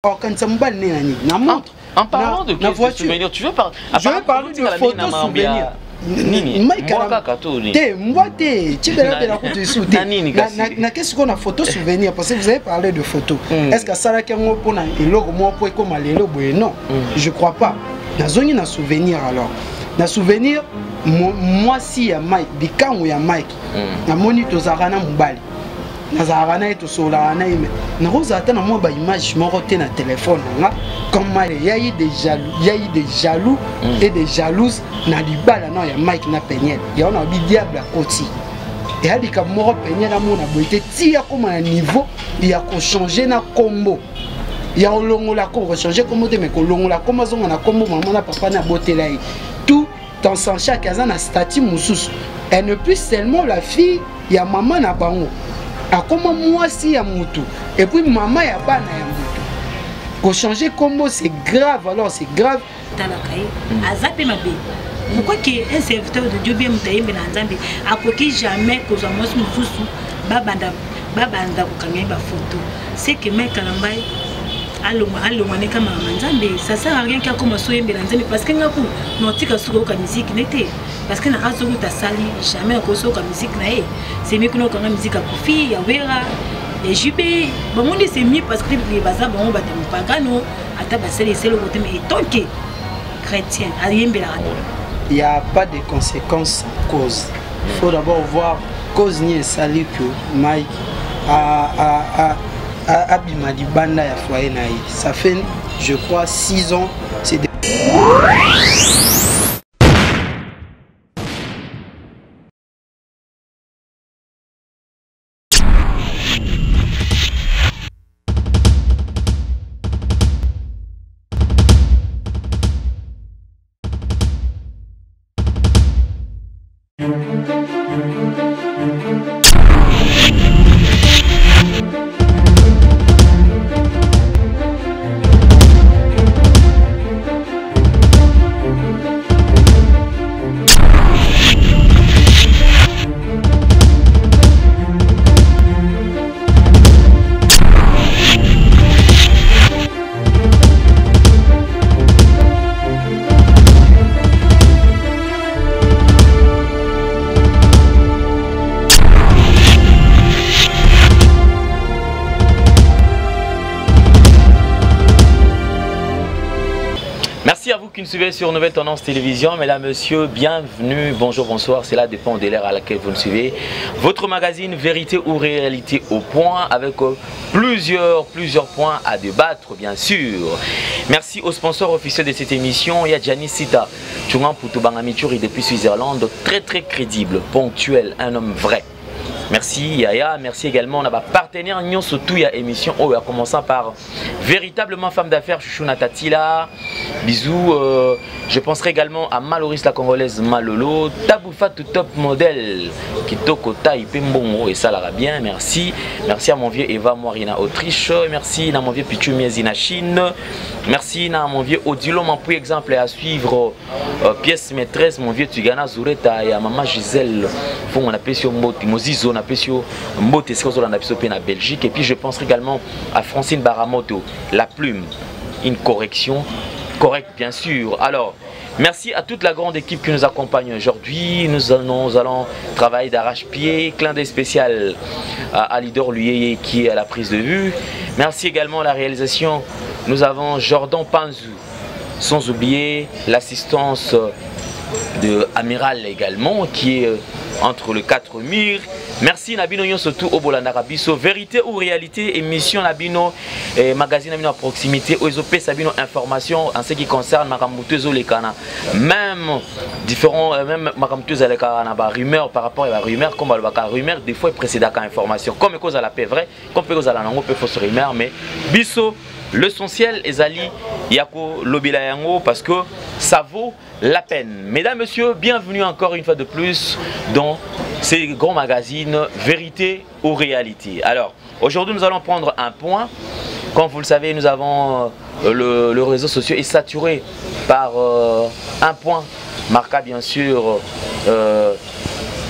En parlant de souvenirs, tu veux parler? Je veux parler de photos souvenirs. Qu'est-ce qu'on a photo souvenir parce que vous avez parlé de photos. Est-ce que ça là non, je crois pas. Na zone na souvenir alors. Na souvenir moi si ya Mike, bikango ya Mike. Na moni to zarana mubali. Na zarana to sola na ime. Na rozata na moi ba image moko te na téléphone nga. Comme il y a eu des jaloux et des jalouses na libala non ya Mike na Peniel. Il y a un diable à côté. Et a dit que moi Peniel na mona boité ti ya comme un niveau il y a ko changer na combo. Il y a longola ko changer combo te mais ko longola comme zonga na combo maman na papa na botela tout dans son chaque azan na statut mususu. Elle ne plus seulement la fille il y a maman na bango. A comment moi si ya mutu et puis maman ya bana ya mutu. Pour changer combo c'est grave alors c'est grave. Pourquoi qu'un serviteur de Dieu bien mutaye Belanzambe a coquille jamais que ça mos mufusu babanda kokanga ba photo c'est que mec kalambai allo wane kama manzambe ça sert à rien qu'à commencer à Belanzambe parce que ngaku notika suko ka musique n'était parce que na azo ta sali jamais ko so ka musique na c'est mieux que no ka musique a kofi ya wera et JB bon on dit c'est mieux parce que les bazar bon ba te pagano ata ba c'est le côté mais tant que chrétien a rien bela. Il n'y a pas de conséquences sans cause. Il faut d'abord voir cause ni sali que Mike a Bimadi Banda ya foyer naï. Ça fait je crois 6 ans. C'est des... Merci à vous qui nous suivez sur Nouvelle Tendance Télévision. Mesdames, Messieurs, bienvenue, bonjour, bonsoir. C'est là dépend de l'ère à laquelle vous nous suivez. Votre magazine Vérité ou Réalité au point avec plusieurs points à débattre, bien sûr. Merci au sponsor officiel de cette émission. Il y a Gianni Sita, Tchungan Poutoubangamichuri depuis Suisse-Irlande. Très crédible, ponctuel, un homme vrai. Merci Yaya, merci également à partenaire Nyon surtout il y a émission en commençant par véritablement femme d'affaires Chouchou Natatila. Bisous, je penserai également à Maloris la Congolaise Malolo, Taboufa tout top modèle Kitoko Taipé Mbongo et ça l'ira bien, merci. Merci à mon vieux Eva Moirina Autriche, merci à mon vieux Pichu Miezina Chine, merci à mon vieux Odilo Mampou exemple à suivre pièce maîtresse mon vieux Tugana Zureta et à maman Gisèle Fon on appelle sur Moti Mozizo on appelle sur Moti c'est on appelle en Belgique et puis je penserai également à Francine Baramoto la plume une correction correcte bien sûr. Alors merci à toute la grande équipe qui nous accompagne aujourd'hui. Nous allons travailler d'arrache-pied. Clin d'œil spécial à Alidor Luyeye qui est à la prise de vue. Merci également à la réalisation. Nous avons Jordan Panzou. Sans oublier l'assistance de Amiral également qui est entre les 4 murs. Merci Nabino Nyon surtout au Bolanarabiso. Vérité ou réalité, émission Nabino, magazine Nabino à proximité, OSOP Sabino information en ce qui concerne Makamutezo Lekana. Même différents, même Makamutezo Lekana, rumeur par rapport à la rumeur, comme la rumeur, des fois précédent à information. Comme cause à la paix vrai, comme cause à la nango, peut fausse rumeur, mais Bisso, l'essentiel est Ali Yako Lobilayango parce que ça vaut la peine. Mesdames, Messieurs, bienvenue encore une fois de plus dans ces grands magazines Vérité ou Réalité. Alors, aujourd'hui, nous allons prendre un point. Comme vous le savez, nous avons le réseau social est saturé par un point marquant bien sûr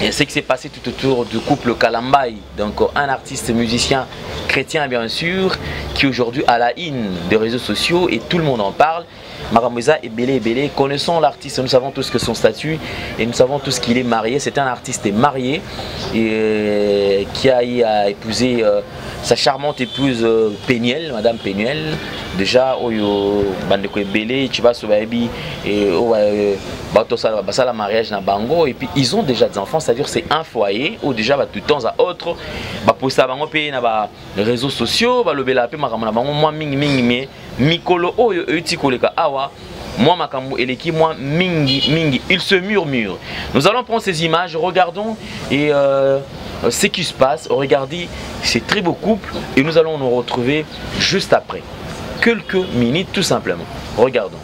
Et ce qui s'est passé tout autour du couple Kalambay, donc un artiste musicien chrétien bien sûr, qui aujourd'hui a la une des réseaux sociaux et tout le monde en parle. Maramouza est belé. Connaissons l'artiste, nous savons tous que son statut et nous savons tous qu'il est marié. C'est un artiste marié et qui a épousé sa charmante épouse Péniel, Madame Péniel. Déjà, bandeko belé, tu vas sur baby et la mariage na bango et puis ils ont déjà des enfants, c'est-à-dire c'est un foyer où déjà tout temps à autre, poster bango pe na réseaux sociaux, le bela pe makamana bango moi mingi mikolo oyo euti koleka awa moi makambo eleki moi mingi il se murmure. Nous allons prendre ces images, regardons et ce qui se passe, regardez ces très beaux couples et nous allons nous retrouver juste après. Quelques minutes tout simplement. Regardons.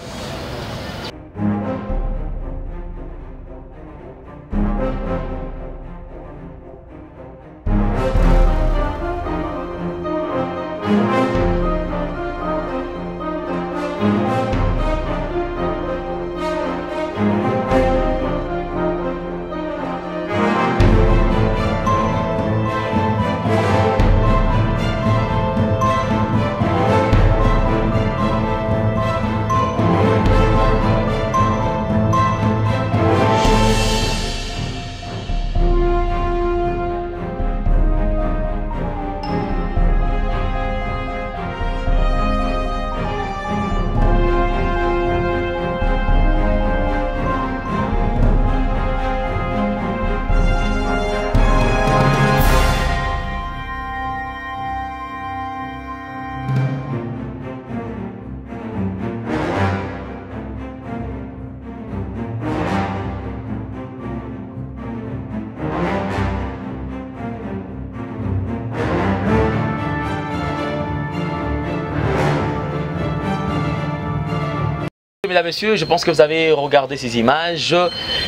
Mesdames, Messieurs, je pense que vous avez regardé ces images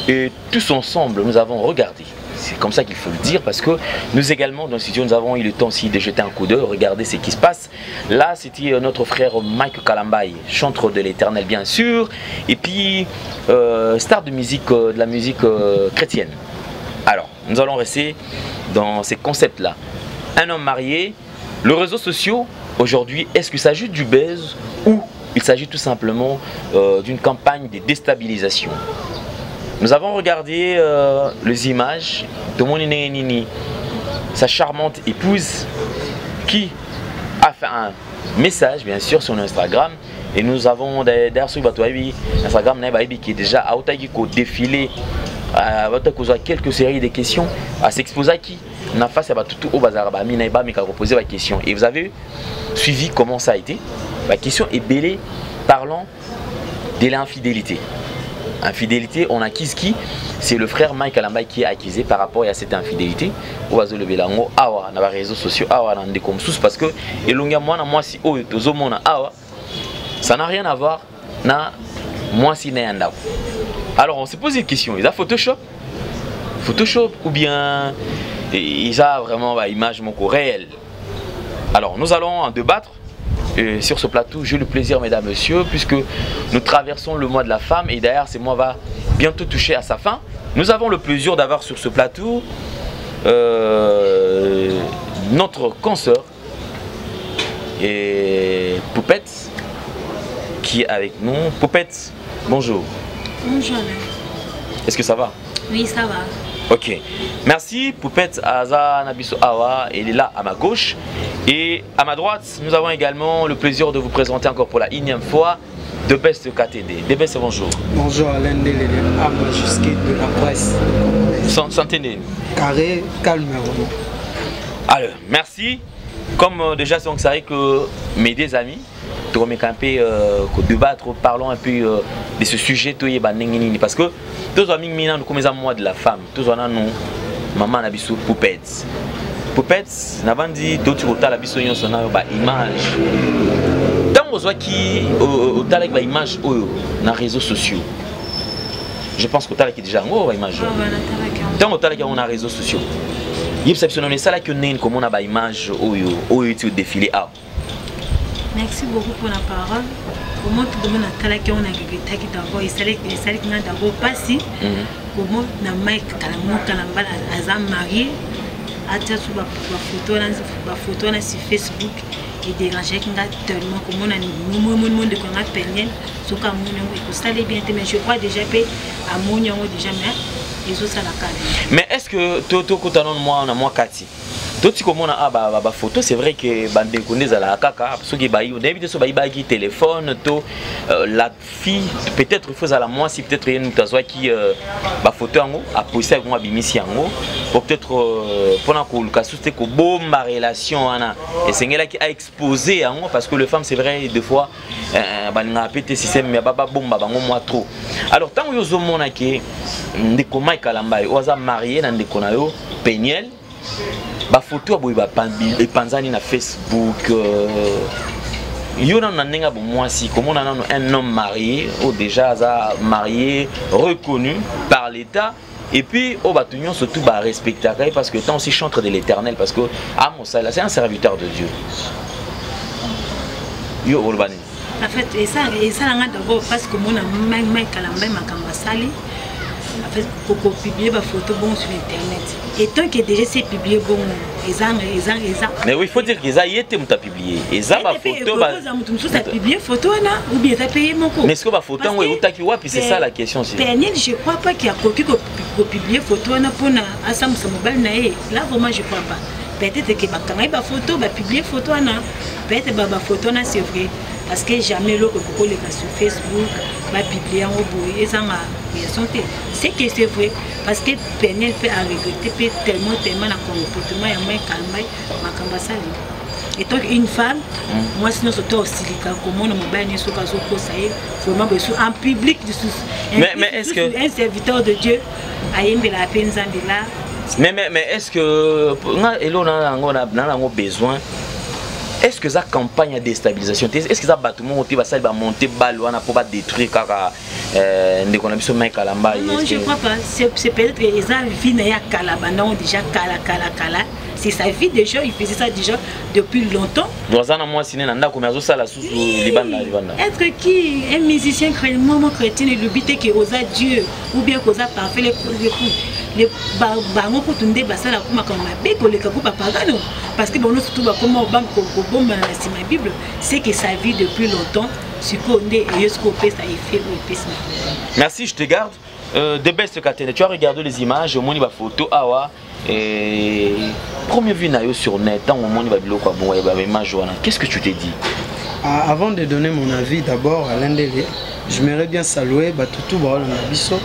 et tous ensemble nous avons regardé. C'est comme ça qu'il faut le dire parce que nous également dans le studio nous avons eu le temps aussi de jeter un coup d'œil, regarder ce qui se passe. Là c'était notre frère Mike Kalambay, chanteur de l'Éternel bien sûr, et puis star de musique, de la musique chrétienne. Alors nous allons rester dans ces concepts là. Un homme marié, les réseaux sociaux aujourd'hui, est-ce que ça ajoute du buzz ou il s'agit tout simplement d'une campagne de déstabilisation? Nous avons regardé les images de Monine Nini, sa charmante épouse, qui a fait un message bien sûr sur Instagram. Et nous avons d'ailleurs sur Instagram qui est déjà à défilé, à quelques séries de questions à s'exposer à qui n'a face à tout au bazar poser la question. Et vous avez suivi comment ça a été. La question est belle parlant de l'infidélité. Infidélité, on a qui? C'est le frère Mike Kalambay qui est accusé par rapport à cette infidélité. Ou à le belango awa na réseaux sociaux awa na comme sous parce que elonga moi si o tozomona awa ça n'a rien à voir na moi si na. Alors on s'est posé une question, ils ont Photoshop ou bien ils ont vraiment l'image réelle. Alors nous allons en débattre. Et sur ce plateau, j'ai le plaisir, mesdames, messieurs, puisque nous traversons le mois de la femme et d'ailleurs ce mois va bientôt toucher à sa fin. Nous avons le plaisir d'avoir sur ce plateau notre consoeur et Poupette qui est avec nous. Poupette, bonjour. Bonjour. Est-ce que ça va? Oui, ça va. Ok, merci. Poupette Aza Nabiso Awa, elle est là à ma gauche. Et à ma droite, nous avons également le plaisir de vous présenter encore pour la énième fois De Best KTD. De Best, bonjour. Bonjour Alain Delele, à majuscule de la presse. Santé. Carré, calme. Alors, merci. Comme déjà, vous savez que mes deux amis, tu vas me camper, débattre, parlons un peu de ce sujet, parce que tous les amis, nous sommes moi de la femme, tous les amis, maman n'a pas Poupette. Poupette, n'avant dit d'autres côtés la biso yon sona ba image. Tant aux qui au talek ba image na réseaux sociaux. Je pense que talek déjà ngo ba image. Tant au talek on a réseaux sociaux. Il perceptionne ça là que nen comme on a ba image oyo tu défilé a. Merci beaucoup pour la parole. Comment tout le monde a talaki on a regretté qui d'abord il savait que n'a d'abord pas si comment na Mike Kalamo Kalambala azam marié a tia sur la photo na sur Facebook et déranger qui n'a tellement comment on a monde de qu'on a peigné sur comme on ça les bien mais je crois déjà pe à mon déjà mais ils ont ça la carte. Mais est-ce que toto kotanon moi on a moi Kati tout ce qu'on a ba photo c'est vrai que bande connaît à la kaka parce que baï on évite so baï qui téléphone to la fille peut-être il faut à la moi si peut-être une tazoa qui ba photo en a posté avec moi bimisi en ou peut-être pendant que le cas c'était que bon ma relation ana et c'est elle qui a exposé en parce que les femmes c'est vrai des fois ba n'a pété système mais baba bomba bango moi trop alors tant que yo mona que ndeko Mike Kalamba oza marié na ndeko na yo Peniel ba photo aboy ba panzani na Facebook yo na nenga bo moi si comment on a un homme marié ou déjà marié reconnu par l'État et puis au batunion surtout ba respecter parce que tant aussi chantre de l'Éternel parce que ah mon ça c'est un serviteur de Dieu yo olbani en fait et ça là d'abord parce que mon Mike Kalamba makamba sali en fait pour publier ma photo bon sur internet et tant que déjà c'est publié bon mais oui il faut dire que ça y était muta publié et ça ma photo ba ça publié photo là ou bien ça payer mon compte mais est-ce que ma photo on est qui puis c'est ça la question c'est Daniel je crois pas qu'il y a coquille pour publier photo là pour na asam sa mobile na là vraiment je crois pas peut-être que ba quand ba photo ba publier photo là peut-être ba photo là c'est vrai parce que jamais l'eau que les gars sur Facebook va publier en haut et ça m'a santé c'est que c'est vrai parce que Peniel peut regretter tellement la comportement et moins calme ma cambasali et donc une femme moi sinon surtout aussi comment on m'a bien sur caso ça y est vraiment en public mais est-ce que un serviteur de Dieu a aimé la peine zambila mais est-ce que on a besoin. Est-ce que ça campagne de déstabilisation? Est-ce que ça bâtiment va monter balle pour détruire car Mike Kalamba? Non, je ne crois pas. C'est peut-être que ça vie n'a Kalaba non déjà Kala. C'est sa vie déjà, il faisait ça déjà depuis longtemps. Être qui un musicien chrétien et le but est que osa Dieu ou bien qu'on a parfait les bango pour tunde basala kuma comme ma ko le kaku papagano parce que bon nous surtout comme au banque au bon dans la Bible c'est que sa vie depuis longtemps ce qu'on est et ce qu'on fait ça il fait au pèse. Merci, je te garde de best Katene. Tu as regardé les images au moni ba photo awa et première vue na yo sur net tant au moni ba biloko bon ya ba image wana. Qu'est-ce que tu t'es dit? Avant de donner mon avis d'abord à l'Indélé, j'aimerais bien saluer Batutu Baola Nabiso,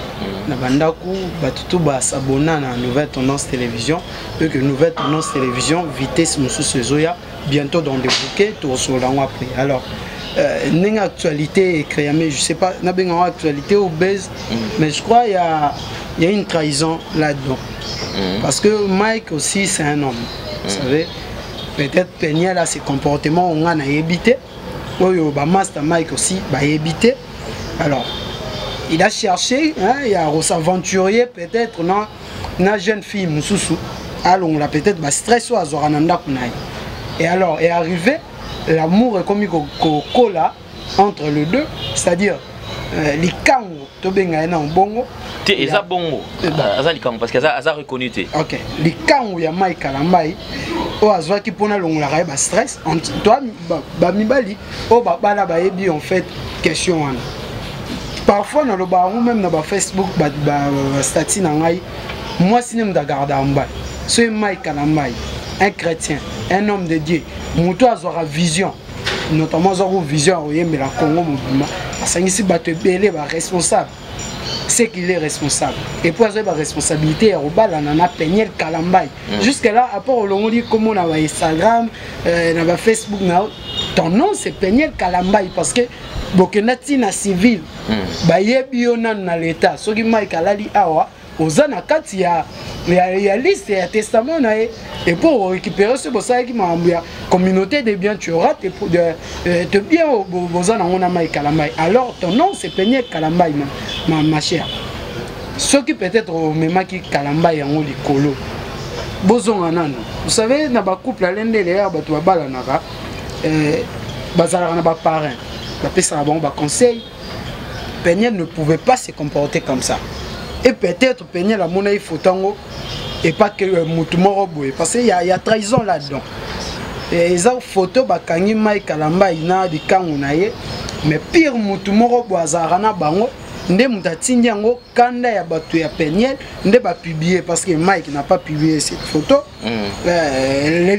Nabandaku, Batutu Basabona na Nouvelle Tendance Télévision, et que Nouvelle Tendance Télévision, vitesse Moussou Sezoya, bientôt dans des bouquets, tout sur après. Alors, une actualité créée, je sais pas, n'a pas une actualité obèse, mais je crois qu'il y a une trahison là-dedans. Parce que Mike aussi, c'est un homme, vous savez. Peut-être Peniel a ses comportements, on a évité. Master Mike aussi, évité. Alors, il a cherché, hein, il a s'aventurier peut-être dans une jeune fille, Moussoussou. Alors, on l'a peut-être stress ou Azorananda Kunaï. Et alors, est arrivé, l'amour est comme cola entre les deux, c'est-à-dire les camps, Tobenga en bongo. Et ça bongo, parce que ça a reconnu. Ok, les camps où il y a Mike Kalamba. O azwa qui pona longa ba stress toi ba mibali o ba bala ba ebi en fait question wana parfois na lo ba même na ba Facebook ba statut na ngai moi sinem da garda amba so Mike Kalamba un chrétien un homme de Dieu muto azwa vision notamment azwa vision o yemela Congo mobima asangisi bato ebele ba responsable c'est qu'il est responsable. Et pour avoir la responsabilité, on a Peniel Kalamba. Jusque-là, à part on dit comment on a Instagram, on a Facebook, ton nom c'est Peniel Kalamba parce que Bokenati na civil, bayebi ona na l'état. Ce qui m'a kalali awa, ozana kati ya liste ya testament na et pour récupérer ce bossa qui m'a embouya communauté de biens tu auras te bien ozana on a Mike Kalamba. Alors ton nom c'est Peniel Kalamba ma chère. Ce qui peut-être même qui Kalamba yango likolo. Bozonga nano. Vous savez na ba couple alende les ba to bala naka bazalaka na ba parrain ba pesa na bango ba conseil. Peniel ne pouvait pas se comporter comme ça. Et peut-être Peniel a mon photo et pas que Moutoumoro Boy parce qu'il y a trahison là-dedans. Et les photos bakangi Mike Kalamba ina di kangunaye mais pire Moutoumoro Boazarana bango nde mutatindi yango kanda ya batu ya Peniel nde ba publier parce que Mike n'a pas publié cette photo. La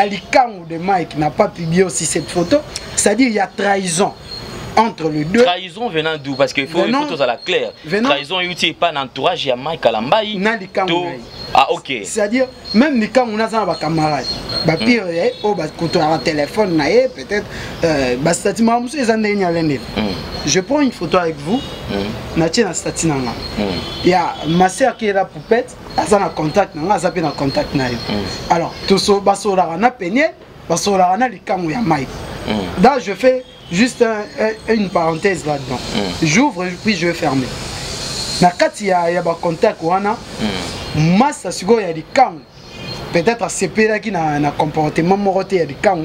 likangu de Mike n'a pas publié aussi cette photo. C'est-à-dire il y a trahison entre les deux. Trahison venant d'où? Parce qu'il faut une photo à la claire. Trahison utile pas l'entourage, il y a Mike Kalambaï. Ah ok. C'est-à-dire, même les cas où on a des camarades, pire, quand on a un téléphone, peut-être, je prends une photo avec vous, il y a ma soeur qui est là pour pète, elle a un contact, elle a un contact. Alors, tout ça, on a peigné, parce qu'on a les cas où il y a Mike. Là, je fais juste une parenthèse là-dedans. J'ouvre puis je vais fermer. Il y a un contact où on a masse il y a des camps. Peut-être à ce pays-là qui a un comportement moroté, il y a des camps.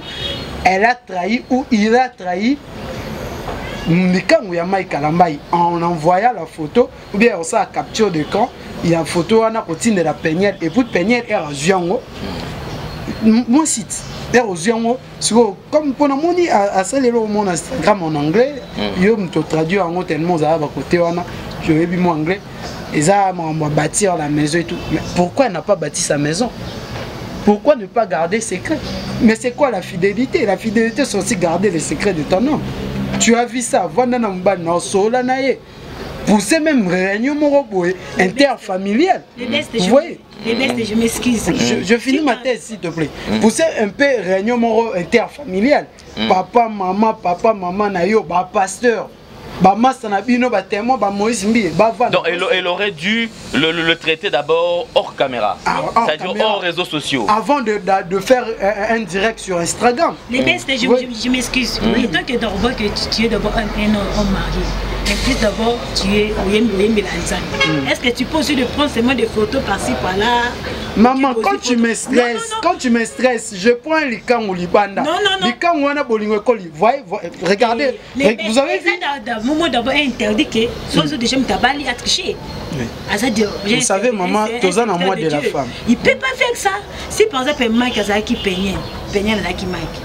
Elle a trahi ou il a trahi les camps où il y a Mike Kalambaï en envoyant la photo ou bien on a capture de camp. Il y a une photo on a côté de la Peniel et pour Peniel est en Ziango. Mon site est en Ziango. Comme pour nous dire à ça les mon Instagram en anglais, yo me traduit en tellement ça va côté on a je vais bien mon anglais. Et ça m'a bâtir la maison et tout. Mais pourquoi elle n'a pas bâti sa maison? Pourquoi ne pas garder secret? Mais c'est quoi la fidélité? La fidélité, c'est aussi garder les secrets de ton homme. Tu as vu ça? Poussez même réunion interfamiliale. Vous voyez? Je m'excuse. Je finis ma thèse s'il te plaît. Poussez un peu réunion interfamiliale. Papa, maman, nayo, pasteur. Donc elle aurait dû le traiter d'abord hors caméra, c'est-à-dire hors réseaux sociaux. Avant de faire un direct sur Instagram. Les bestes, je m'excuse. Étant que d'abord que tu es d'abord un homme marié. Et puis d'abord tu es est-ce que tu peux aussi de prendre seulement des photos par-ci par-là? Maman, quand tu me stresses, je prends les camps au Libanda. Les camps où on a bolingo coli. Regardez, vous avez vu? Moment d'abord interdit que soit déjà m'tabali à tricher. Vous savez maman, tous en moi de la femme. Il peut pas faire ça. Si par exemple Mike Azaki Peniel Azaki Mike,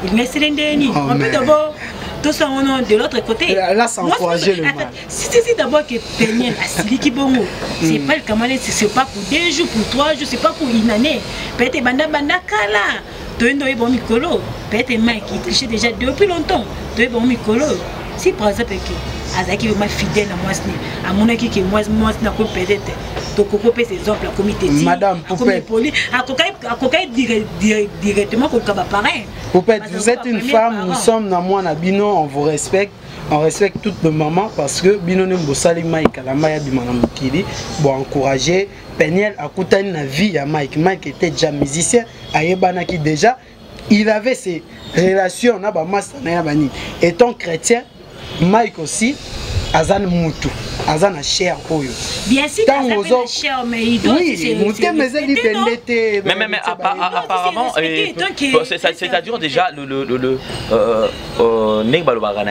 il met Célindéni. On peut d'abord tout ça de l'autre côté. Là ça encourager le mal. Si d'abord que Peniel a Siliki Bongo, c'est pas le camarade, c'est pas pour 2 jours, pour 3 jours, c'est pas pour une année. Peut-être banda kala. Toendo est bon micolo. Peut-être Mike il trichait déjà depuis longtemps. Toendo est bon micolo. Si par exemple Azaki est fidèle à moi, à mon équipe que moi n'a pas peut-être donc copier ces exemples comme il te dit madame Poupette directement comme pareil. Poupette, vous êtes une femme, nous sommes dans moi Nabino, on vous respecte. On respecte toutes nos mamans parce que Bino Nembosali Mike la Maya Bimanamukili bon encourager Peniel à Koutani la vie à Mike. Mike était déjà musicien à Yebanaki déjà. Il avait ses relations étant chrétien, Mike aussi, Azan Moutou, Azan a cher Oyo. Bien sûr, Azan cher, mais il doit mais apparemment, c'est-à-dire déjà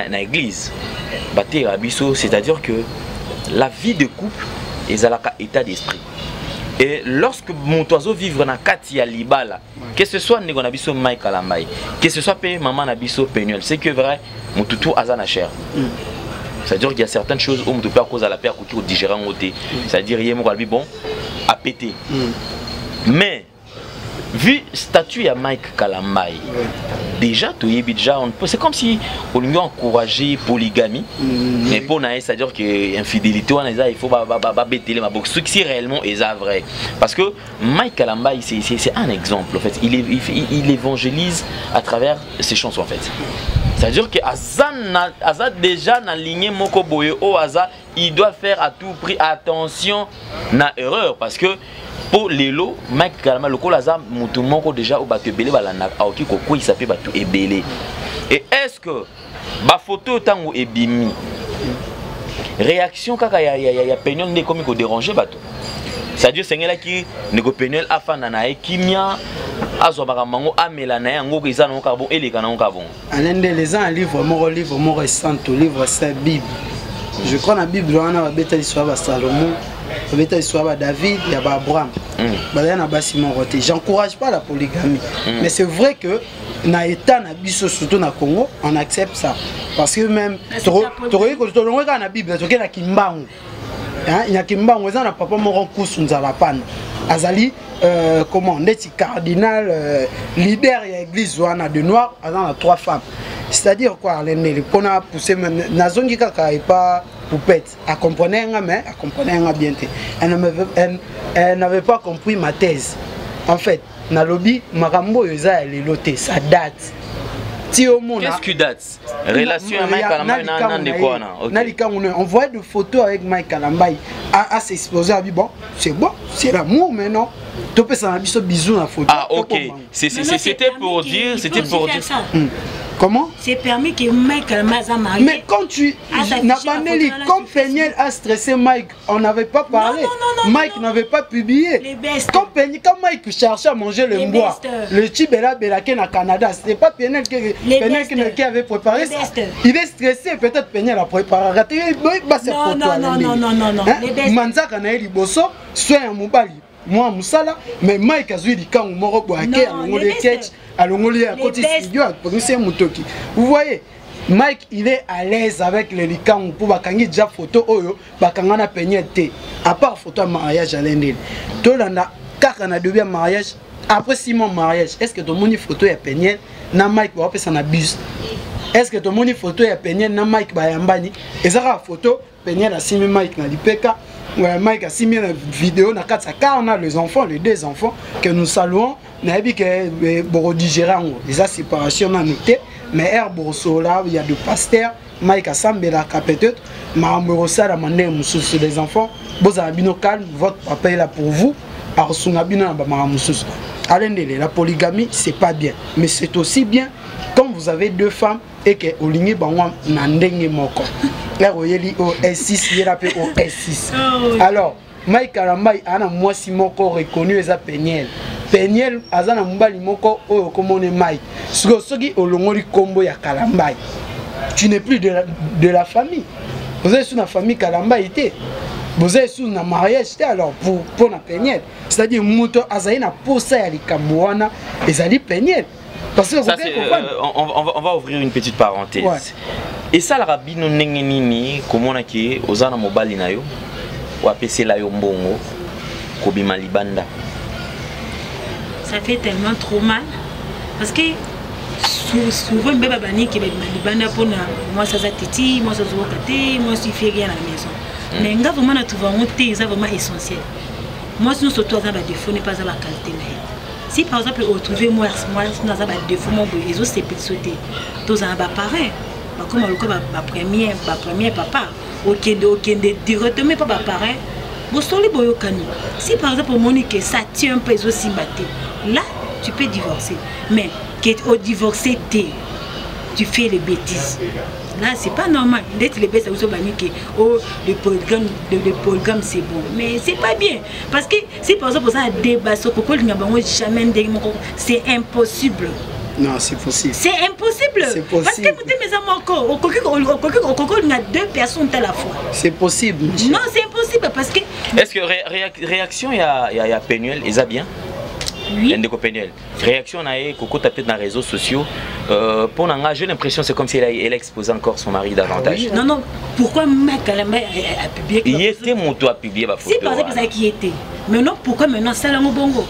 l'église, c'est-à-dire que la vie de couple est à l'état d'esprit. Et lorsque mon oiseau vivre dans Katia Libala, que ce soit Negonabiso Mike Kalambaï, que ce soit Maman Nabiso Penuel, c'est que vrai, mon toutou Azana cher. C'est-à-dire qu'il y a certaines choses où on ne peut pas cause à la paire qui digérer en ôté. C'est-à-dire qu'il y a bon à péter. Mais vu statut à Mike Kalambaï, déjà c'est comme si on lui a encouragé polygamie, mais pour nous c'est-à-dire que infidélité il faut bêter ma boxe, ce qui réellement est vrai. Parce que Mike Kalambaï c'est un exemple en fait. Il évangélise à travers ses chansons en fait. C'est-à-dire que Azan déjà dans la lignée Moko Boye au Azan, il doit faire à tout prix attention à l'erreur parce que pour les lots, Mike Kalama, le Kolaza, Moutoumoko déjà au bateau belé, Aoki Koko, il s'appelle bateau ebélé. Et est-ce que ma photo tango ebimi réaction kaka ya Peignon n'est comme déranger bateau? c'est-à-dire sengela qui nego Penuel afana na ekimia azo bakamango amela na yango eza na carbon et les canons carbon alende les un livre mon récent livre c'est Bible. Je crois la Bible on a beta histoire de Salomon, beta histoire de David, il y a Abraham. J'encourage pas la polygamie, mais c'est vrai que na état na biso surtout na Congo, on accepte ça parce que même tu na Bible, tu na kimbangu. Hein, il y a kimbangu ça na papa moko kusu nzala pana. Azali comment ndeti cardinal leader ya église wana de noir, azana na 3 femmes. C'est-à-dire quoi, les qu'on a poussé nazongi kaka et pas poupette. Elle comprenait mais elle comprenait bien. Elle n'avait pas compris ma thèse. En fait, na lobby marambo yoza elle est lotée, ça date. Qu'est-ce qui date? Relation avec Mike Kalambay de quoi là? On voit des photos avec Mike Kalambay à s'exposer à bon, c'est l'amour maintenant. Tu peux s'en habiller bisous la photo. Ah OK, c'était pour dire, ça. Comment? C'est permis que Mike Kalambay a marié. Mais quand tu comme Penuel a stressé Mike, on n'avait pas parlé. Mike n'avait pas publié. Quand Mike cherchait à manger le bois, le Tibela Belaké na Canada, c'était pas Penuel qui avait préparé ça. Il est stressé, peut-être Penuel a préparé. Non. Manzaka na Liboso, soit un mobali. Moi Moussala, mais Mike a joué du camp au Morocco à côté studio à Mutoki. Vous voyez, Mike il est à l'aise avec les licans pour bakangi déjà photo oyo bakangana penyete à part photo mariage à l'endel. Tolanda kaka na deuxième mariage après 6 mois mariage, est-ce que ton moni photo ya penyel na Mike va passer na bus? Est-ce que ton moni photo ya penyel na Mike ba yambani? Ezara photo penyel a signé Mike na lipeka. Ouais, Mike a signé une vidéo dans 4 car on a les enfants, les 2 enfants que nous saluons. Nous avons dit que pour digérer les séparations on a noté, mais Air Borsola, il y a des pasteurs, Mike a sambela peut-être, mais on a demandé sur les enfants, vous avez bien calme, votre papa est là pour vous, alors on a bien la polygamie c'est pas bien, mais c'est aussi bien quand vous avez 2 femmes et que au ligne bangwa nandenge moko. Royeli au S6, il appelle au S6. Alors, Mike Kalambay a moi si moko reconnu les Penuel. Penuel azana mbali moko o komone Mike. Soki olongoli kombo ya Kalambay. Tu n'es plus de la famille. Vous êtes sous la famille Kalambay était. Vous êtes sous un mariage alors pour la Penuel. C'est-à-dire muto azaina posa ya likamwana ezali Penuel. Parce que ça, on va ouvrir une petite parenthèse. Ouais. Et ça, la rabino nengenini, comment on a qui osana mobali na yo, ou apesi la yo mbongo, kobima libanda. Ça fait tellement trop mal, parce que souvent bébé bani qui bima libanda pour moi ça titi, moi ça zokate, moi je fais rien à la maison. Mais nga vraiment na trouver un thé, ça vraiment essentiel. Moi sinon surtout ça va défaut n'est pas ça la qualité. Si par exemple on trouve moi dans ça va défaut mon les autres c'est petit sauter, tous un pareil. Comme ma première papa, aucun directement pas pareil. Si par exemple Monique ça tient un peu aussi battu, là tu peux divorcer. Mais au divorcer tu fais les bêtises. Là c'est pas normal. D'être les bêtises le polygame c'est bon, mais c'est pas bien parce que si par exemple ça débat sur jamais c'est impossible. Non, c'est possible. C'est impossible. C'est possible. Parce que mes amis encore, on a 2 personnes à la fois. C'est possible. Non, c'est impossible parce que. Est-ce que réaction il y a Penuel, ils a bien? Oui. Penuel. Réaction on a Coco peut-être dans les réseaux sociaux. Pour Nanga, j'ai l'impression c'est comme si elle a exposé encore son mari davantage. Oui. Non. Pourquoi Mike Kalambay a publié? Il était mon toit à publier ma photo. Si par exemple ça qui était. Maintenant pourquoi maintenant c'est là au bongo?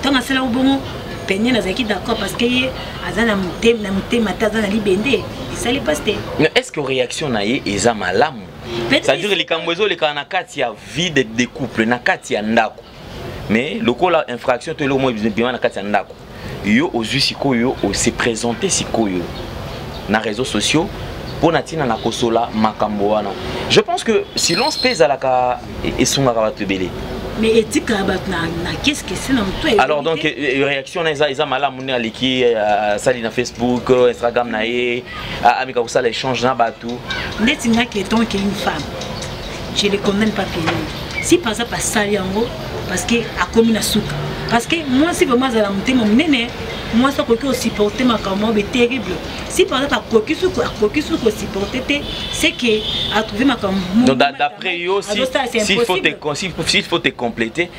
Tant c'est là au bongo. Penuel est d'accord parce que azana muté matazana libende ça les pasté. Mais est-ce que réaction naie eza malamu? C'est-à-dire les kambozo les kanakati ya vie de couple nakati ya ndako. Mais le coup la infraction to le mo bien nakati ya ndako. Yo ozu sikoyo o se présenter sikoyo na réseaux sociaux pour natina na kosola makambo wana. Je pense que si l'on se pèse à la ka et son rabatebele. Mais éthique qu'est-ce que c'est dans toi? Alors donc réaction ils malamu na liki sali na Facebook, Instagram nae amika ko sala échange na batu. Netinga qui est une femme. Je ne connais pas Penuel. si par exemple asali yango parce que akomi na suka parce que moi si vraiment azala motema monene moi ça koki osupporter makambo terrible si par exemple akoki suku osupporter c'est que a trouvé makambo. Donc d'après yo s'il faut te compléter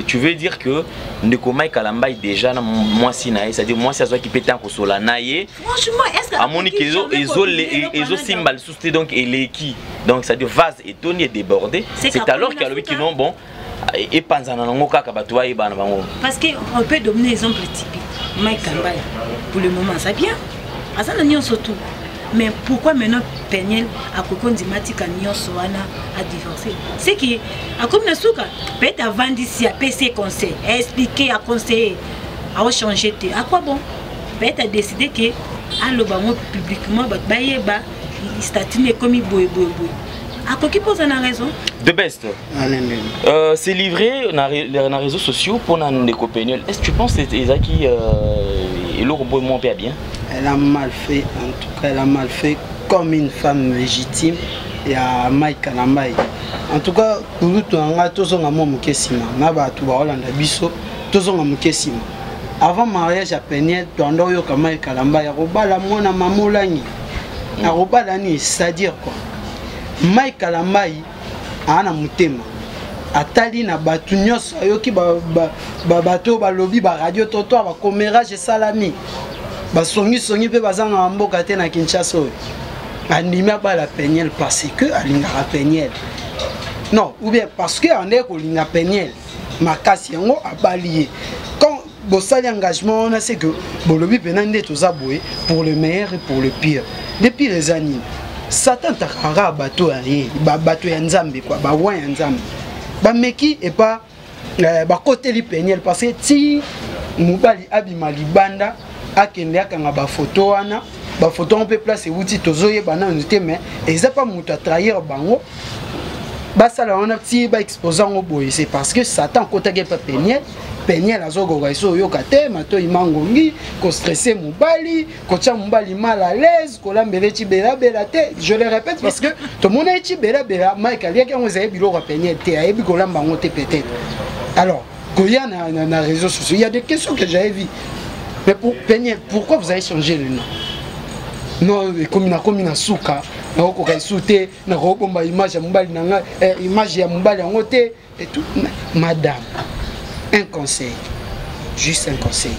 tu veux dire que ndeko Mike Kalambai déjà na moi si na c'est-à-dire moi si azo qui pété en kosola naie franchement est-ce que amoni ezo simbal souté donc eleki donc c'est-à-dire vase et Tony est débordé c'est alors qu'il y a lui qui non bon et panzana nango kaka batwa e bana bango parce que on peut donner exemple typique Mike Kalambai pour le moment ça bien azana nyon surtout mais pourquoi maintenant Peniel a kokondi matika nyon soana a divorcer c'est que a comme na souka peut-être avant d'ici à PC conseil expliquer à conseiller à changer à quoi bon peut-être a décidé que allo bango publiquement bayeba statut comme boy à quoi qui pose une raison de best c'est livré dans les réseaux sociaux pour nos copains. Est-ce que tu penses que c'est ça qui est le robot moins bien? Elle a mal fait, en tout cas elle a mal fait comme une femme légitime et à Mike Kalambai. En tout cas pour nous tous on a mon mukesima na ba tu ba Hollanda biso tous on a mukesima avant mariage à Peniel tu ando yo kama Mike Kalambai robala mona mamolani na robala ni c'est-à-dire quoi Mike Kalambai ana mutema atali na batu nyos ayoki bato balobi ba radio toto ba comérage salami ba songi pe bazanga mboka te na Kinshasa andimi ba la Peniel parce que alinga Peniel non ou bien parce que on est ko linga Peniel makasi yango abalié quand bosali engagement on a c'est que bolobi penande tozaboé pour le meilleur et pour le pire depuis les années Satan takara bateau bateau ya nzambe quoi ba wa ya nzambe ba meki et pas ba côté li Peniel parce que ti mubali abima libanda akende akanga ba photo wana ba photo on peut placer outil tozoye bana nité mais eza pas muta trahir bango ba sala on a ti ba exposant au boy c'est parce que Satan côté ke pas Peniel azogo gaiso yo kate mato imangongi ko stresser mubali ko tia mubali mal à l'aise ko lambele ti bela te je le répète parce que tout monde est ti bela Mike ali ki on zay bilo ko Peniel te ayebi ko lamba ngote peut-être alors ko ya na réseaux sociaux il y a des questions que j'avais vues mais pour Peniel pourquoi vous avez changé le nom non comme na souka na ko kaisute na ko bomba image ya mubali na image ya mubali ngote et tout madame. Un conseil, juste un conseil.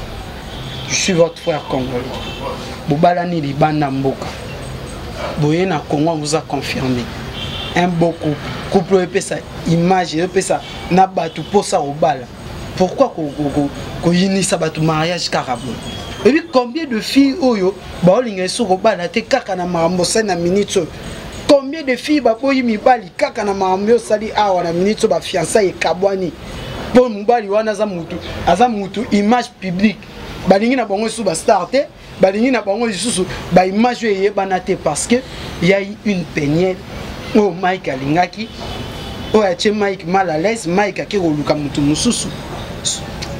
Je suis votre frère congolais. Bobalani Libanda Mboka. Boyena Congo vous a confirmé. Un beau couple peut ça image peut ça na batu posa obala. Pourquoi ko yinisa batu mariage carabo? Et puis combien de filles oyo ba olinga so obala te kaka na marambo na minute. Combien de filles ba boyi mibali kaka na marambo sali awa na minute ba fiançailles kabwani. Pour mubali wana za mutu image publique balingi na bango sous ba starter balingi na bango sous ba image yebana te parce que il y a une Peniel oh Mike alingaki oh ache Mike mal à l'aise Mike akiroluka mutu mususu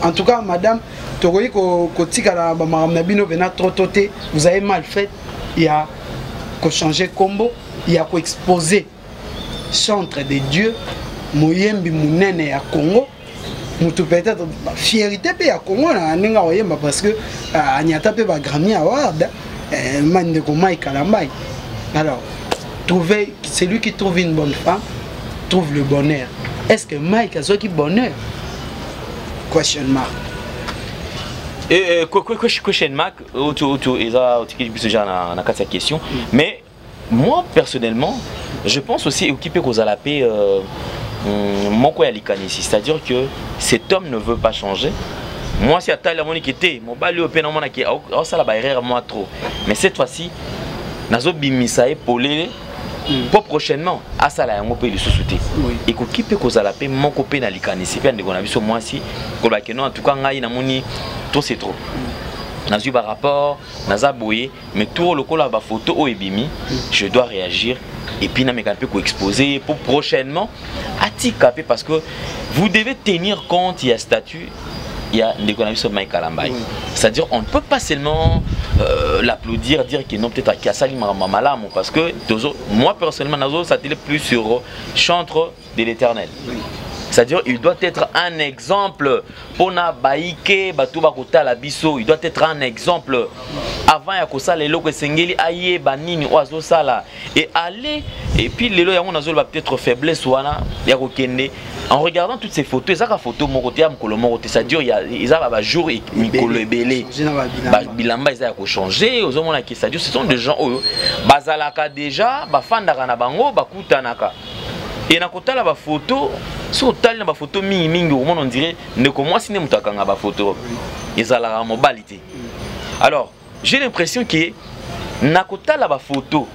en tout cas madame tokoyi ko tika na ba maramna bino bena trop toté vous avez mal fait il y a ko changer combo il y a ko exposer chantre de Dieu moyembi munene ya Congo. Mutu peut-être fierté pe ya Congo na ninga oyemba parce que anyata pe ba Grammy Award mande ko Mike Kalambai. Alors trouver celui qui trouve une bonne femme trouve le bonheur. Est-ce que Mike a qui bonheur? Question mark. Question mark auto eza otiki biso ja na kati ya question mais moi personnellement je pense aussi occupé ko za la paix Moko ya likanisi, c'est-à-dire que cet homme ne veut pas changer. Moi, si Atali Monique était, mon bali au pénal qui a ça la barrière moi trop. Mais cette fois-ci, nazo bimisa épolé pour prochainement à ça la ngopé le sous-souté. Et ko kipe ko za la paix mon copé na likanisi pe ndeko na biso moi si ko ba keno en tout cas ngai na moni tout c'est trop. Nazu ba rapport, naza boye, mais tout le col ba photo o ebimi, je dois réagir. Et puis, je vais exposer pour prochainement à Tikapé parce que vous devez tenir compte, il y a statut il y a l'économie sur Mike Kalambaye. C'est-à-dire on ne peut pas seulement l'applaudir, dire qu'il non peut-être qu'il a sali malam parce que moi personnellement ça télé plus sur chantre de l'Éternel. C'est-à-dire il doit être un exemple pour na baïke batuba kota la biso, il doit être un exemple avant ya kosala lelo ko sengeli aye banini oazo sala et aller et puis lelo yango nazo ba peut-être faiblesse wana ya ko kende en regardant toutes ces photos ezaka photo moko te am kolo moko te, c'est-à-dire il y a izaba ba jour et mikolo ebele ba bilamba ezaka ko changer ozomona ki, c'est-à-dire ce sont des gens oyo bazalaka déjà bafandaka na bango bakutanaka et na kotala ba photo so tali na ba photo mingi au monde on dirait ne ko moi sine mutakanga ba photo ezala mobilité. Alors j'ai l'impression que na kotala ba photo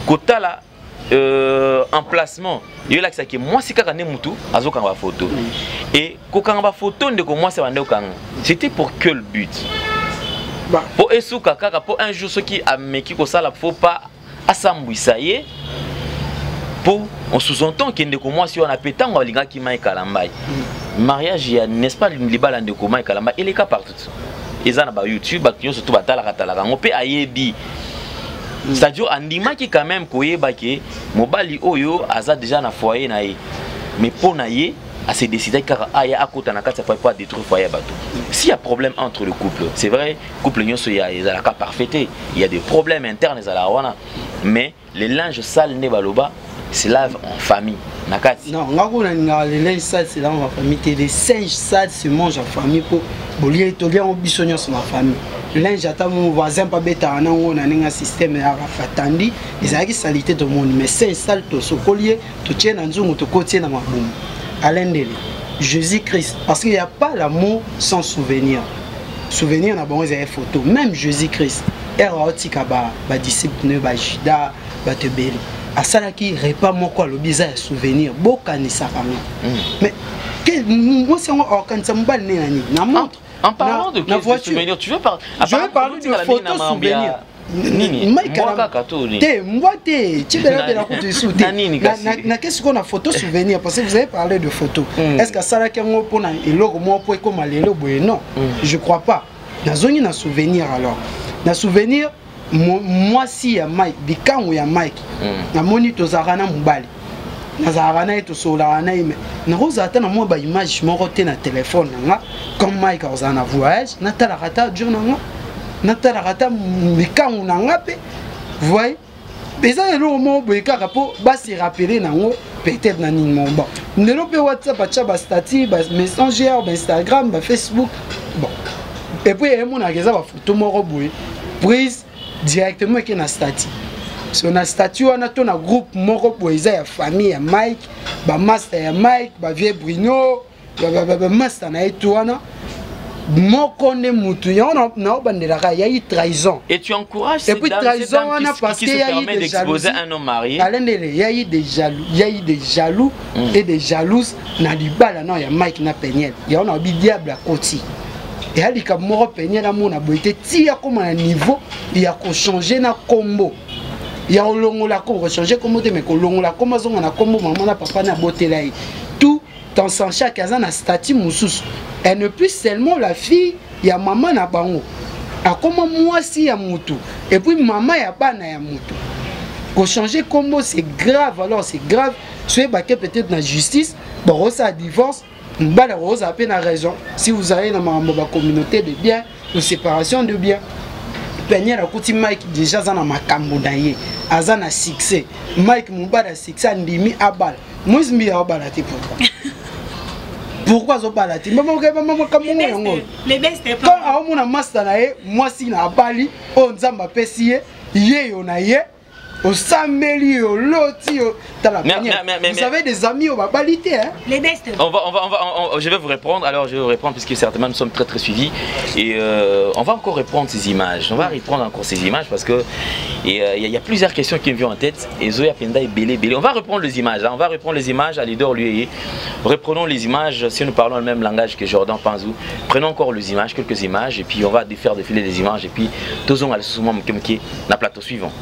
kotala emplacement il là que moi si kaka ne mutu azokanga ba photo et kokanga ba photo ndeko moi c'est bande okanga c'était pour quel but pour esuka kaka pour un jour ce qui a meki ko sala faut pas asambwisa ye pour on sous-entend qu'il ndeko moi si on a pétant on linga ki Mike Kalambaye mariage ya n'est-ce pas libala ndeko Mike Kalambaye il est cas partout ils en ba YouTube ba kinyo surtout batala katala on peut ayebi. C'est-à-dire andima qui quand même koyeba ke mobali oyo aza déjà na foyer na ye mais pour na ye a se décider car aya akota na kati pas détruire foyer bateau. S'il y a problème entre le couple, c'est vrai couple nyonso ya ezala ka parfaité, il y a des problèmes internes ezala wana mais les linges sales ne baloba se lave en famille. Nakati. Non, les linges sales se lavent en famille. Les singes sales se mangent en famille pour bolier tout bien en bisognon sur ma famille. Le linge attend mon voisin pas bête à on a un système à fatandi. Les agues salité de monde mais singes sales to so collier to tient en zoom to côté dans ma boum. Alain Dele, Jésus-Christ parce qu'il n'y a pas l'amour sans souvenir. Souvenir na bon les photos. Même Jésus-Christ. Eraotika ba disciple ne ba Judas ba te beli. À ça qui répand mon quoi le bizarre souvenir boka ni sakanga mais moi c'est quand ça me balle nani na montre en parlant de souvenir tu veux parler je veux parler de photos souvenir nini moi te moi te tu peux la côté sous na qu'est-ce qu'on a photo souvenir parce que vous avez parlé de photos est-ce que ça là qui on pour na eloko moi pour comme lelo boy non je crois pas na zone na souvenir alors na souvenir moi si ya Mike bikangu ya Mike na moni to zarana mubali na zarana eto sola na ime na rozata na mo ba image moko te na téléphone nga comme Mike ozana voyage na tala rata jour na tala rata bikangu na nga pe voyez déjà le mo boy kaka po ba se rappeler nango peut-être na nini mon bon ndelo pe WhatsApp acha ba statut ba Messenger ba Instagram ba Facebook bon et puis e mo na keza ba photo moko boy prise directement qui na statut sur na statut on a ton groupe moko boisa ya famille ya Mike ba master ya Mike ba vieux Bruno ba master na etwana moko ne mutu ya na bandela ya y trahison et tu encourages et puis trahison on a parce qu'il y a eu d'exposer un homme marié il y a eu des jaloux et des jalouses na libala non ya Mike na Peniel ya on a bi diable à côté. Et à l'ika moro peigné la mona boité tia comme un niveau il y a qu'on changer na combo il y a longo la combo changer combo mais qu'on longo la combo on a combo maman na papa na beauté là tout dans son chaque azan a statut moussous elle ne plus seulement la fille il y a maman na bango a comment moi si ya mutu et puis maman ya bana ya mutu qu'on changer combo c'est grave alors c'est grave soit baquet peut-être na justice bon ça divorce. Mbala Rose a peine raison. Si vous avez dans ma communauté de biens, de séparation de biens, Peigner la côté Mike déjà dans ma camoudaye, azana succès. Mike Mubala succès ndimi abal. Moi je m'y abal à pourquoi? Pourquoi zo balati? Maman kamoungo. Les best est pas. Quand on a master nae, moi si na abali, on zamba pesiye, ye yonaye. Au Sameli, au Loti, vous avez des amis au Babalité, hein? Les bestes. Je vais vous répondre. Alors, je vais vous répondre puisque certainement nous sommes très très suivis et on va encore reprendre ces images. On va reprendre encore ces images parce que il y a plusieurs questions qui me viennent en tête. Et Zoya Penda est belé. On va reprendre les images. Hein? On va reprendre les images. Alidor lui. Reprenons les images. Si nous parlons le même langage que Jordan Panzou, prenons encore les images, quelques images et puis on va faire défiler les images et puis tous on va souvent me na plateau suivant.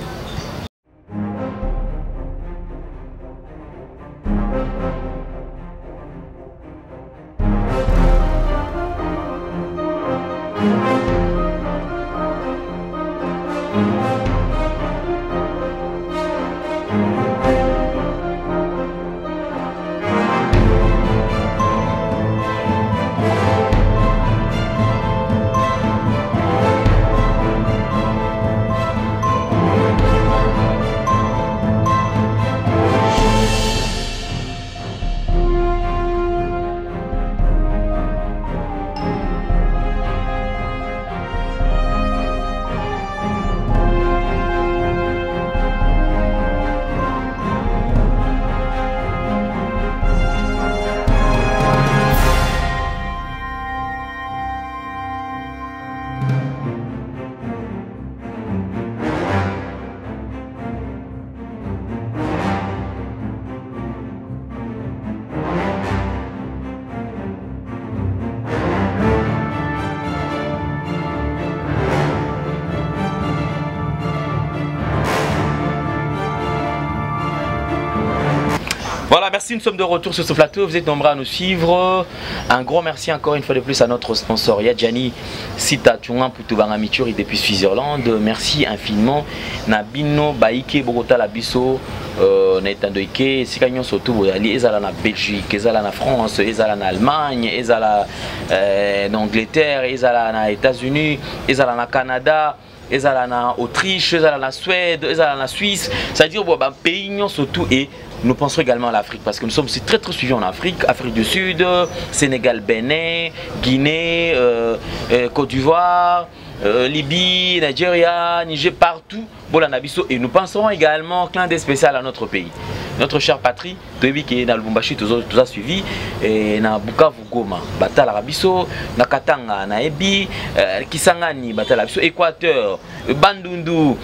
Voilà, merci, nous sommes de retour sur ce plateau, vous êtes nombreux à nous suivre. Un gros merci encore une fois de plus à notre sponsor Yadjani Sita Tungan Putubanga Mituri depuis Switzerland. Merci infiniment. Nabino Baike Bogota Labiso Naitando Ike, Sikanyon surtout ezala na Belgique, ezala na France, ezala na Allemagne, ezala en Angleterre, ezala na États-Unis, ezala na Canada, ezala na Autriche, ezala na Suède, ezala na Suisse, c'est-à-dire pays surtout. Et nous pensons également à l'Afrique parce que nous sommes aussi très suivis en Afrique, Afrique du Sud, Sénégal, Bénin, Guinée, Côte d'Ivoire, Libye, Nigeria, Niger, partout. Et nous pensons également un clin d'œil spécial à notre pays. Notre chère patrie, qui est dans le Lubumbashi, tout a suivi, et na Bukavu Goma, Batala Rabiso, na Katanga, na Ebi, Kisangani, Batala Rabiso, Équateur, Bandundu,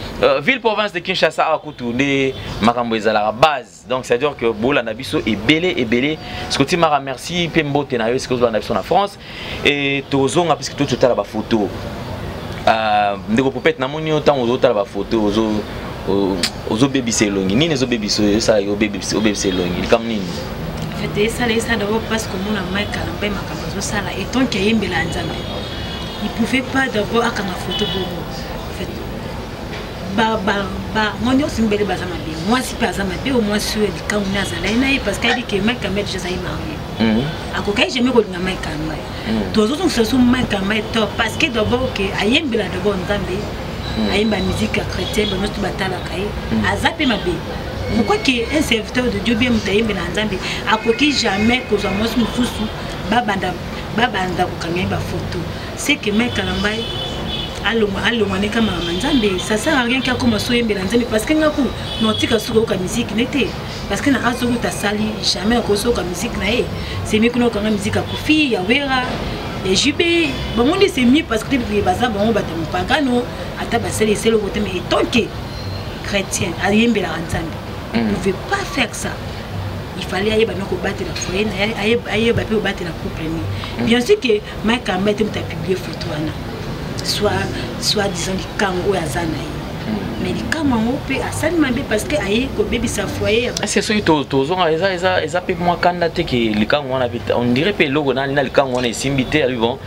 ville-province de Kinshasa, Akutunde, Makambo ezala base. Donc c'est-à-dire que Bola Nabiso est belé. Ce que tu m'as remercié, Pembo Tenayo, ce que vous avez en France, et Tozon, puisque tout est là bas photo. Ndeko popet na moni autant aux autres la photo aux baby selongi ni les baby ça au baby selongi comme ni fait ça les ça d'abord parce que mon amai kalamba makambo ça là et tant qu'il y a mbela nzambe il pouvait pas d'abord akanga photo bobo fait mon aussi mbele bazama bien moi si pas bazama bien au moins sur le camp on a zala ina parce qu'il dit que mec quand même déjà ça il marié akokai jamais ko na mec quand même tous autres se sont mec quand même top parce que d'abord que ayembela d'abord nzambe ayemba musique chrétienne bon tout batala kai azape mabe pourquoi que un serviteur de Dieu bien mutayembela nzambe akoki jamais ko za mosu mususu babanda ko kanga ba photo c'est que mec kalambai allo kama manzambe ça sert à rien qu'à commencer yembela nzambe parce que ngaku notika suko ka musique n'était parce que na azoku ta sali jamais ko so ka musique na e c'est mieux que no ka musique à kofi ya wera les jubé bon on dit c'est mieux parce que les baza bon ba te mpagano ata baseli c'est le côté mais tant que chrétien ayembela nzambe ne pouvait pas faire ça. Il fallait aller battre la foyer, aller battre la couple. Bien sûr que Mike a mis publié photo soit disons les camps ou azana. Mais les camps on peut assaner parce que aïe ko bébé sa foyer. C'est ça tozon eza pe moi candidat que les camps on dirait que logo na les camps on est simbité bon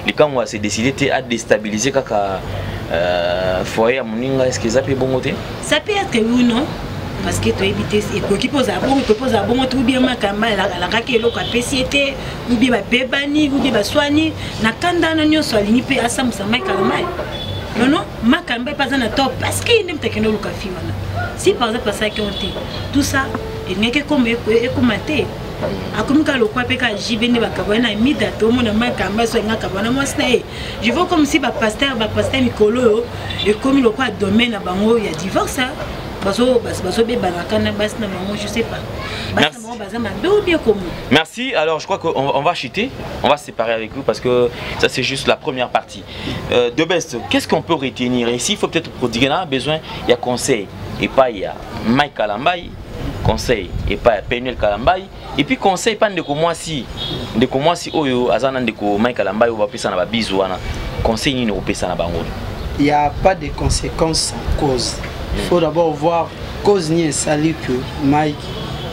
les camps on s'est décidé à déstabiliser kaka foyer moninga est-ce que ça peut bon côté? Ça peut être oui ou non. Parce que tu évites et qui pose à bon tout bien ma kamba la rakelo ka PCT ou bien ba bebani ou bien ba soigner na kanda na nyo so alini pe asam sa mai kalmai non ma kamba pas na top parce que il n'aime tekeno lu ka fi wana si par exemple ça qui ont été tout ça il n'est que comme commenter akumika lo kwa pe ka jibeni ba kabana mida to mona ma kamba so nga kabana mo snae je vois comme si ba pasteur Mikolo et comme le quoi domaine à bango il y a divorce. Je sais pas. Merci. Alors je crois qu'on va chuter, on va se séparer avec vous parce que ça c'est juste la première partie. De best, qu'est-ce qu'on peut retenir ici? Il faut peut-être prodiguer là besoin. Il y a conseil et pas il y a Mike Kalambai, conseil et pas Penuel Kalambai et puis conseil pas de moi si oyo azana de Mike Kalambai ou va pesa na ba bizu wana conseil ni no pesa na bango. Il n'y a pas de conséquences sans cause. Il faut d'abord voir cause ni sali que Mike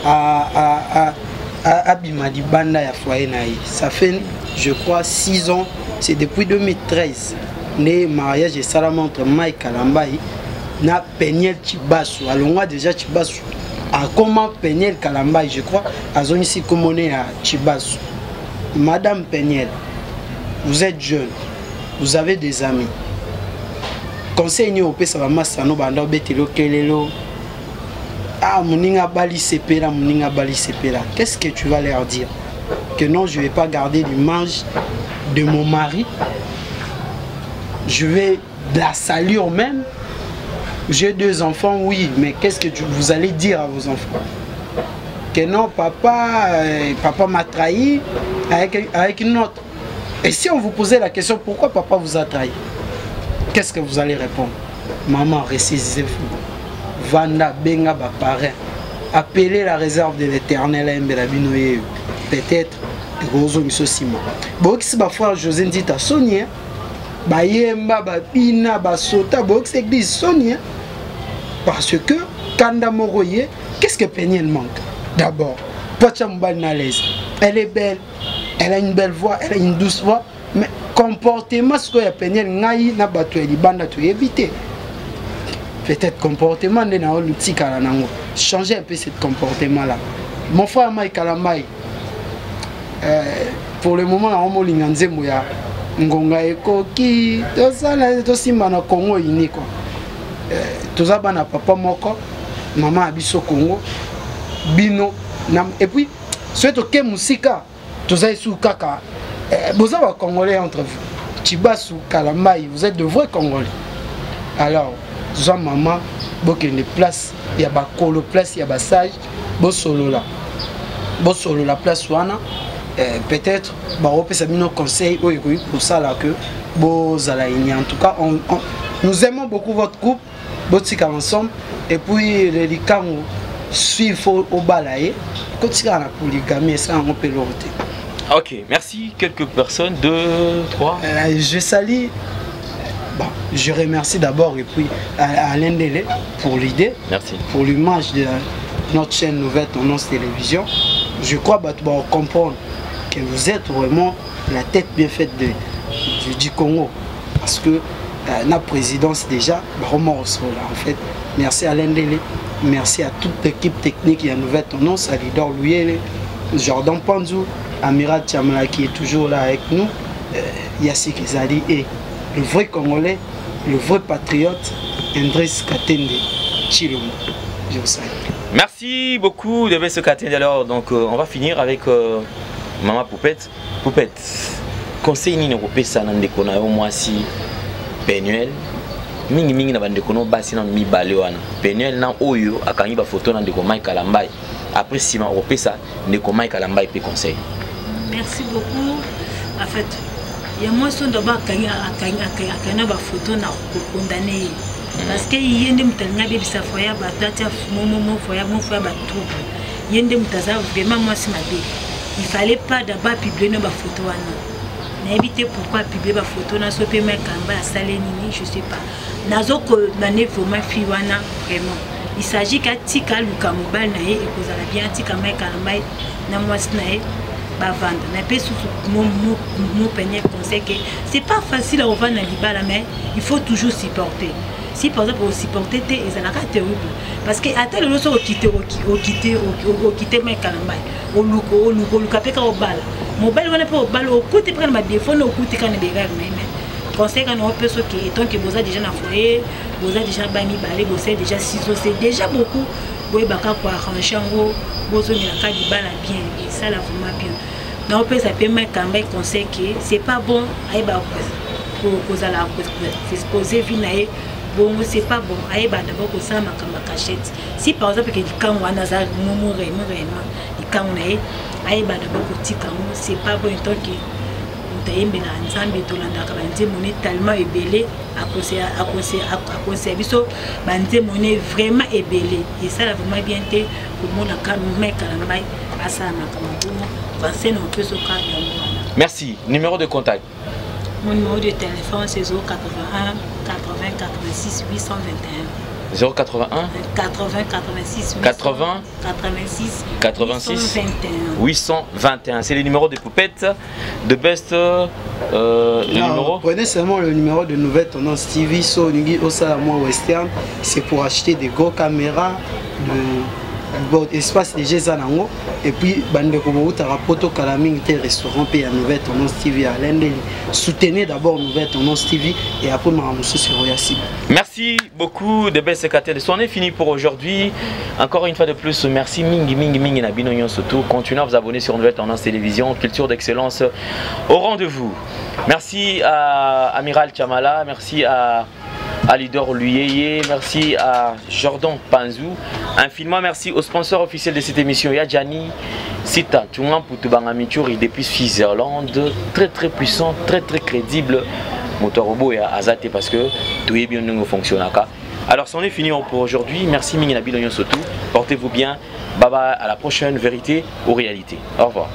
a Abimadi Banda ya foyer naï. Ça fait je crois 6 ans, c'est depuis 2013. Le mariage et ça montre Mike Kalambai na Peniel Chibasu. Alors moi déjà Chibasu a comment Peniel Kalambai je crois a zone ici comme on est à Chibasu. Madame Peniel, vous êtes jeune, vous avez des amis. Conseil ni opé ça va masano banda betelo kelelo ah muninga bali sepela qu'est-ce que tu vas leur dire que non je vais pas garder l'image de mon mari, je vais la saluer même, j'ai 2 enfants oui mais qu'est-ce que vous allez dire à vos enfants que non papa m'a trahi avec une autre. Et si on vous posait la question pourquoi papa vous a trahi, qu'est-ce que vous allez répondre? Maman, ressaisissez-vous. Vanda, benga, ba parrain. Appelez la réserve de l'Éternel à Mbelabinoye. Peut-être, Rozo Miso Sima. Bon, si ma frère José dit à Sonia, ba yemba, ba pina, ba sota, bon, c'est église Sonia. Parce que, Kanda Moroye, qu'est-ce que Peniel manque? D'abord, Pocha Mobali à l'aise. Elle est belle, elle a une belle voix, elle a une douce voix, mais comportement ce qu'il y a Péniel Naï n'a pas tué les bandes à tout éviter. Peut-être comportement de l'outil Kalanango. Changer un peu ce comportement-là. Mon frère Mike Kalamai, pour le moment, on m'a dit que Ngonga Eko qui aussi mana Congo ini quoi. Tous ça bana papa moko, maman abiso Congo, bino et puis surtout que musika, tous ça sous kaka. Vous avez Congolais entre vous. Chibasu Kalamai, vous êtes de vrais Congolais. Alors, Jean maman, beaucoup de place, il y a ba colo place, il y a ba sage, bo solo la place wana. Peut-être barope ça nos conseils pour ça là que en tout cas nous aimons beaucoup votre groupe botika ensemble et puis les likango suivent au balaye continue la polygamie ça on peut l'orter. Ok, merci. Quelques personnes, 2, 3. Je salue. Bon, je remercie d'abord et puis Alain Délé pour l'idée. Merci. Pour l'image de notre chaîne Nouvelle Tendance Télévision. Je crois que vous comprendre que vous êtes vraiment la tête bien faite du Congo. Parce que la présidence déjà, vraiment en fait. Merci à Alain Délé. Merci à toute l'équipe technique et à Nouvelle Tendance, à Lidor Louye, Jordan Panzou, Amiral Tchamala qui est toujours là avec nous, Yassi Kizali et le vrai Congolais, le vrai patriote, Andrés Katende Chilombo. Je vous salue. Merci beaucoup de ce Katende. Alors, donc, on va finir avec Maman Poupette. Poupette, conseil ni n'opé ça n'en déconne au mois si Penuel. Mingi na bande kono basi na mi balewana. Penuel na oyo akangi ba photo na ndeko Mike Kalambai. Après si ma opé ça ndeko Mike Kalambai peut conseil. Merci beaucoup. En fait, il y a moi son d'abord akangi ba photo na condamné. Parce que yende mutanga bebisa foya ba tata momo foya ba trouble. Yende mutaza vraiment moi c'est ma bé. Il fallait pas d'abord publier nos photos wana. N'habitez pourquoi publier ma photo na sopé mec kamba salenini je sais pas. Nazo ko nané vraiment fiwana vraiment. Il s'agit qu'à tika luka mobile na et kozala bien tika mec kamba na mwasi na e ba vendre. Na pe sous mon peigne conseil que c'est pas facile à vendre na libala mais il faut toujours supporter. Si par exemple vous supportez et ça n'a pas terrible parce que à tel loso quitter mec kamba au luka pe ka au bal. Mobile on est pas au bal au côté prendre ma téléphone au côté quand des gars mais conseil quand on peut ce qui tant que vous avez déjà na foyer vous avez déjà bani balé vous avez déjà ciseaux c'est déjà beaucoup vous baka pour arranger ngo vous avez la carte du bal bien et ça là vraiment bien donc on peut ça peut mettre quand même conseil que c'est pas bon aïe ba pour causer la exposer vinae bon c'est pas bon aïe ba d'abord que ça ma cachette si par exemple que quand on a ça momo vraiment quand on est aïe ba d'abord que c'est pas bon tant que tayembela nzambe tolandaka banzemone tellement ebelé à conseiller biso banzemone vraiment ebelé et ça vraiment bien te komona ka mec Kalambai asana makambo pensez non peut so ka yango. Merci. Numéro de contact. Mon numéro de téléphone c'est 081 80 86 821. 081 80 86 80 86 86 821. C'est le numéro de Poupette de Best. Le numéro. Prenez seulement le numéro de Nouvelle Tendance TV Sonigi Osalamo Western. C'est pour acheter des gros caméras de espace déjà zanango et puis bande comme poto kalaming te restaurant pays à Nouvelle Tendance TV à l'Indeli. Soutenez d'abord Nouvelle Tendance TV et après Maramusu sur Royassi. Merci beaucoup de belles secrétaires. On est fini pour aujourd'hui. Encore une fois de plus, merci mingi na binonyon surtout. Continuez à vous abonner sur Nouvelle Tendance Télévision, culture d'excellence au rendez-vous. Merci à Amiral Tchamala, merci à Alidor Luyeye, merci à Jordan Panzou. Infiniment merci aux sponsors officiels de cette émission. Yadjani, Sita, Tungan Poutubangamichuri depuis Switzerland. Très puissant, très crédible. Moteur robot et Azate parce que tout est bien fonctionne. Alors, c'en est fini pour aujourd'hui. Merci Mingi Nabil Onyon Sotou. Portez-vous bien. Bye bye. À la prochaine. Vérité ou réalité. Au revoir.